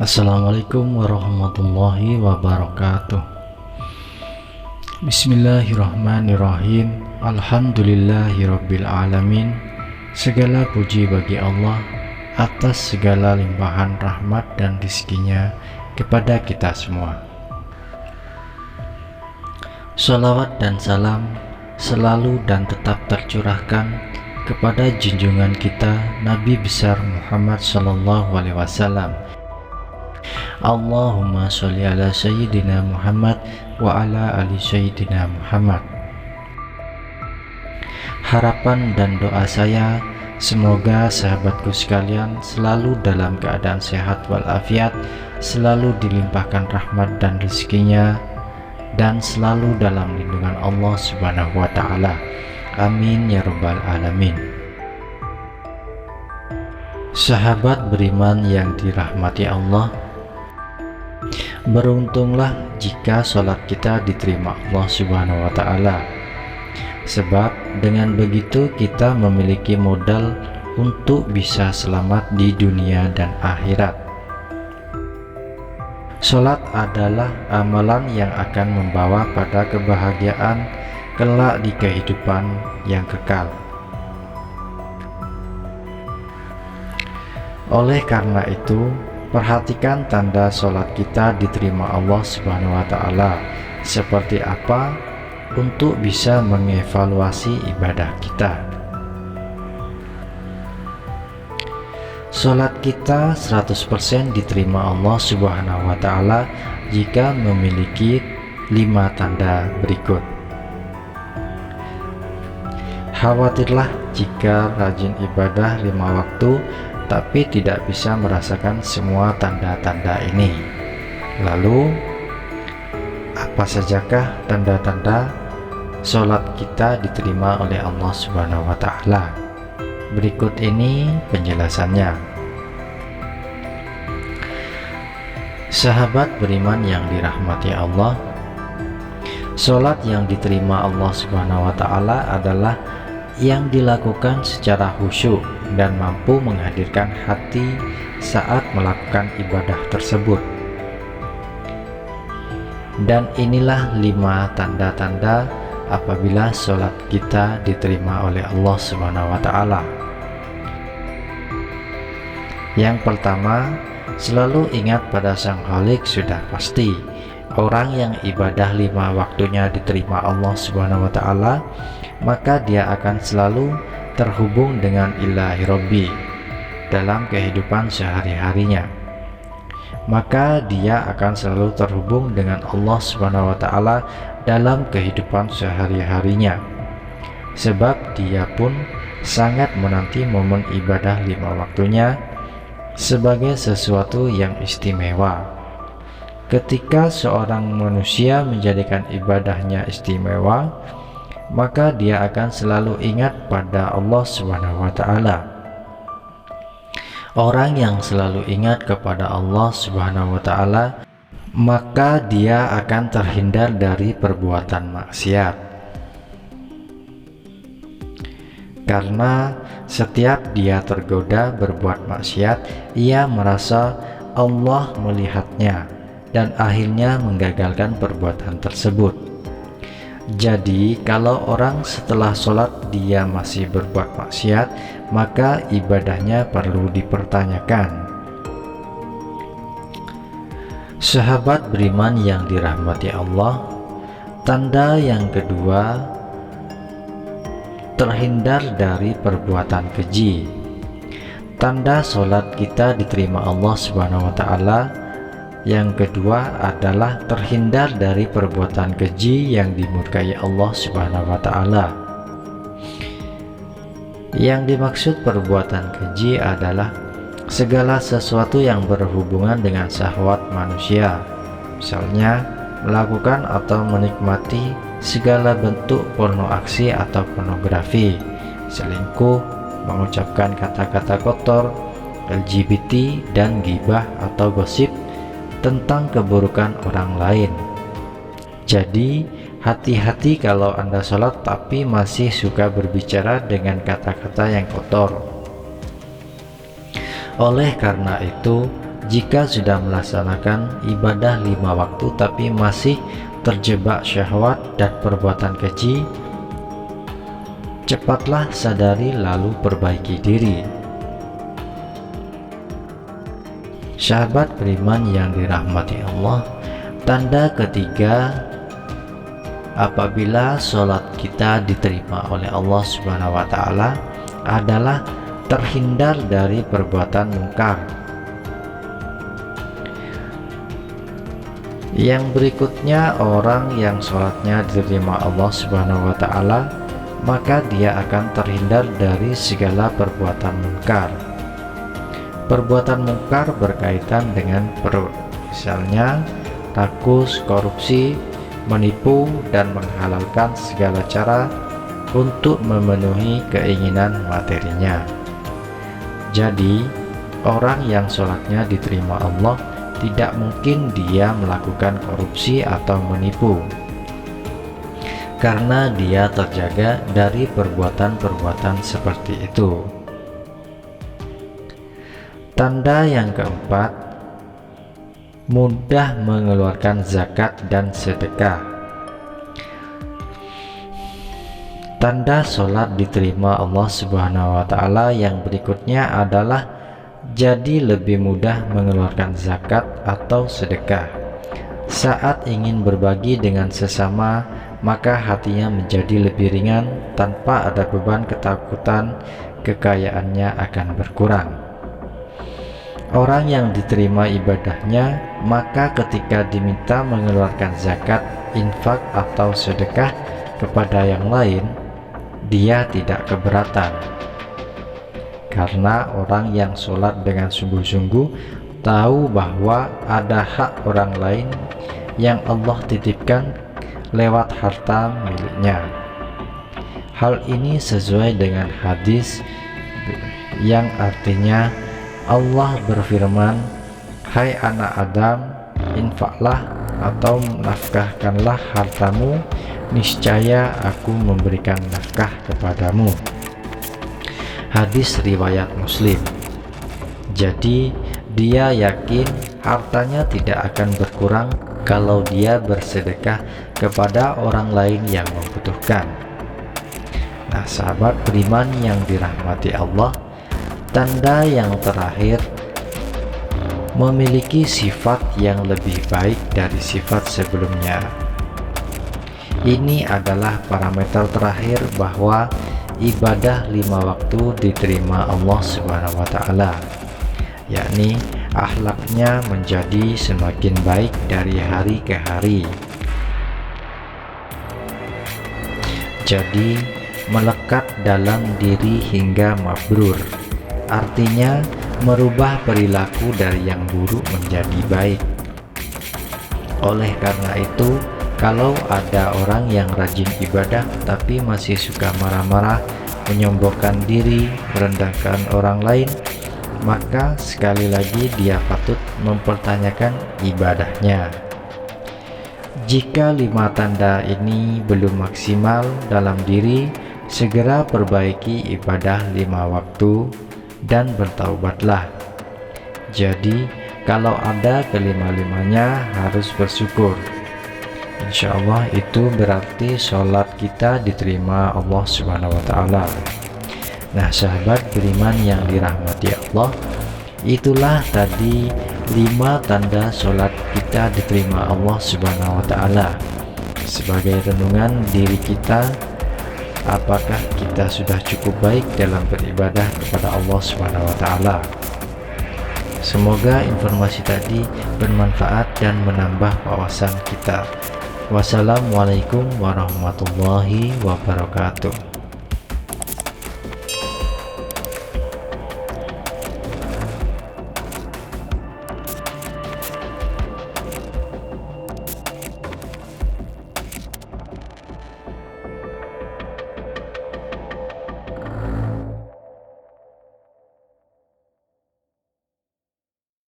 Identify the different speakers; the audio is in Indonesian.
Speaker 1: Assalamualaikum warahmatullahi wabarakatuh. Bismillahirrahmanirrahim. Alhamdulillahirabbil alamin. Segala puji bagi Allah atas segala limpahan rahmat dan rizkinya kepada kita semua. Shalawat dan salam selalu dan tetap tercurahkan kepada junjungan kita Nabi besar Muhammad sallallahu alaihi wasallam. Allahumma sholli ala sayyidina Muhammad wa ala ali sayyidina Muhammad. Harapan dan doa saya, semoga sahabatku sekalian selalu dalam keadaan sehat walafiat, selalu dilimpahkan rahmat dan rezekinya, dan selalu dalam lindungan Allah Subhanahu wa ta'ala. Amin ya rabbal alamin. Sahabat beriman yang dirahmati Allah, beruntunglah jika sholat kita diterima Allah Subhanahu wa ta'ala, sebab dengan begitu kita memiliki modal untuk bisa selamat di dunia dan akhirat. Sholat adalah amalan yang akan membawa pada kebahagiaan kelak di kehidupan yang kekal. Oleh karena itu, perhatikan tanda sholat kita diterima Allah Subhanahu wa ta'ala seperti apa untuk bisa mengevaluasi ibadah kita. Sholat kita 100% diterima Allah Subhanahu wa ta'ala jika memiliki 5 tanda berikut. Khawatirlah jika rajin ibadah 5 waktu tapi tidak bisa merasakan semua tanda-tanda ini. Lalu, apa sajakah tanda-tanda sholat kita diterima oleh Allah Subhanahu wa ta'ala? Berikut ini penjelasannya. Sahabat beriman yang dirahmati Allah, sholat yang diterima Allah Subhanahu wa ta'ala adalah yang dilakukan secara khusyuk dan mampu menghadirkan hati saat melakukan ibadah tersebut. Dan inilah 5 tanda-tanda apabila sholat kita diterima oleh Allah Subhanahu wa ta'ala. Yang pertama, selalu ingat pada Sang Khalik sudah pasti. Orang yang ibadah 5 waktunya diterima Allah Subhanahu wa ta'ala, maka dia akan selalu terhubung dengan ilahi Rabbi dalam kehidupan sehari-harinya. Maka dia akan selalu terhubung dengan Allah Subhanahu wa ta'ala dalam kehidupan sehari-harinya, sebab dia pun sangat menanti momen ibadah 5 waktunya sebagai sesuatu yang istimewa. Ketika seorang manusia menjadikan ibadahnya istimewa, maka dia akan selalu ingat pada Allah Subhanahu wa ta'ala. Orang yang selalu ingat kepada Allah Subhanahu wa ta'ala, maka dia akan terhindar dari perbuatan maksiat. Karena setiap dia tergoda berbuat maksiat, ia merasa Allah melihatnya dan akhirnya menggagalkan perbuatan tersebut. Jadi kalau orang setelah sholat dia masih berbuat maksiat, maka ibadahnya perlu dipertanyakan. Sahabat beriman yang dirahmati Allah, tanda yang kedua, terhindar dari perbuatan keji. Tanda sholat kita diterima Allah Subhanahu wa ta'ala yang kedua adalah terhindar dari perbuatan keji yang dimurkai Allah Subhanahu wa ta'ala. Yang dimaksud perbuatan keji adalah segala sesuatu yang berhubungan dengan syahwat manusia, misalnya melakukan atau menikmati segala bentuk porno aksi atau pornografi, selingkuh, mengucapkan kata-kata kotor, LGBT, dan ghibah atau gosip tentang keburukan orang lain. Jadi hati-hati kalau Anda sholat tapi masih suka berbicara dengan kata-kata yang kotor. Oleh karena itu, Jika sudah melaksanakan ibadah 5 waktu tapi masih terjebak syahwat dan perbuatan keji, cepatlah sadari lalu perbaiki diri. Sahabat beriman yang dirahmati Allah, tanda ketiga apabila sholat kita diterima oleh Allah Subhanahu wa Ta'ala adalah terhindar dari perbuatan mungkar. Yang berikutnya, orang yang sholatnya diterima Allah Subhanahu wa Ta'ala, maka dia akan terhindar dari segala perbuatan mungkar. Perbuatan mungkar berkaitan dengan misalnya rakus, korupsi, menipu, dan menghalalkan segala cara untuk memenuhi keinginan materinya. Jadi, orang yang sholatnya diterima Allah tidak mungkin dia melakukan korupsi atau menipu, karena dia terjaga dari perbuatan-perbuatan seperti itu. Tanda yang keempat, mudah mengeluarkan zakat dan sedekah. Tanda sholat diterima Allah Subhanahu wa Ta'ala yang berikutnya adalah jadi lebih mudah mengeluarkan zakat atau sedekah. Saat ingin berbagi dengan sesama, maka hatinya menjadi lebih ringan tanpa ada beban ketakutan kekayaannya akan berkurang. Orang yang diterima ibadahnya, maka ketika diminta mengeluarkan zakat, infak, atau sedekah kepada yang lain, dia tidak keberatan. Karena orang yang sholat dengan sungguh-sungguh tahu bahwa ada hak orang lain yang Allah titipkan lewat harta miliknya. Hal ini sesuai dengan hadis yang artinya Allah berfirman, "Hai anak Adam, infaklah atau nafkahkanlah hartamu, niscaya aku memberikan nafkah kepadamu." Hadis riwayat Muslim. Jadi dia yakin hartanya tidak akan berkurang kalau dia bersedekah kepada orang lain yang membutuhkan. Nah, sahabat beriman yang dirahmati Allah, tanda yang terakhir, memiliki sifat yang lebih baik dari sifat sebelumnya. Ini adalah parameter terakhir bahwa ibadah 5 waktu diterima Allah Subhanahu wa Ta'ala, yakni akhlaknya menjadi semakin baik dari hari ke hari. Jadi melekat dalam diri hingga mabrur, artinya merubah perilaku dari yang buruk menjadi baik. Oleh karena itu, kalau ada orang yang rajin ibadah tapi masih suka marah-marah, menyombongkan diri, merendahkan orang lain, maka sekali lagi dia patut mempertanyakan ibadahnya. Jika 5 tanda ini belum maksimal dalam diri, segera perbaiki ibadah 5 waktu dan bertaubatlah. Jadi kalau ada kelima-limanya harus bersyukur. Insya Allah itu berarti sholat kita diterima Allah Subhanahu wa Ta'ala. Nah, sahabat beriman yang dirahmati Allah, itulah tadi 5 tanda sholat kita diterima Allah Subhanahu wa Ta'ala. Sebagai renungan diri kita, apakah kita sudah cukup baik dalam beribadah kepada Allah Subhanahu wa Ta'ala? Semoga informasi tadi bermanfaat dan menambah wawasan kita. Wassalamualaikum warahmatullahi wabarakatuh.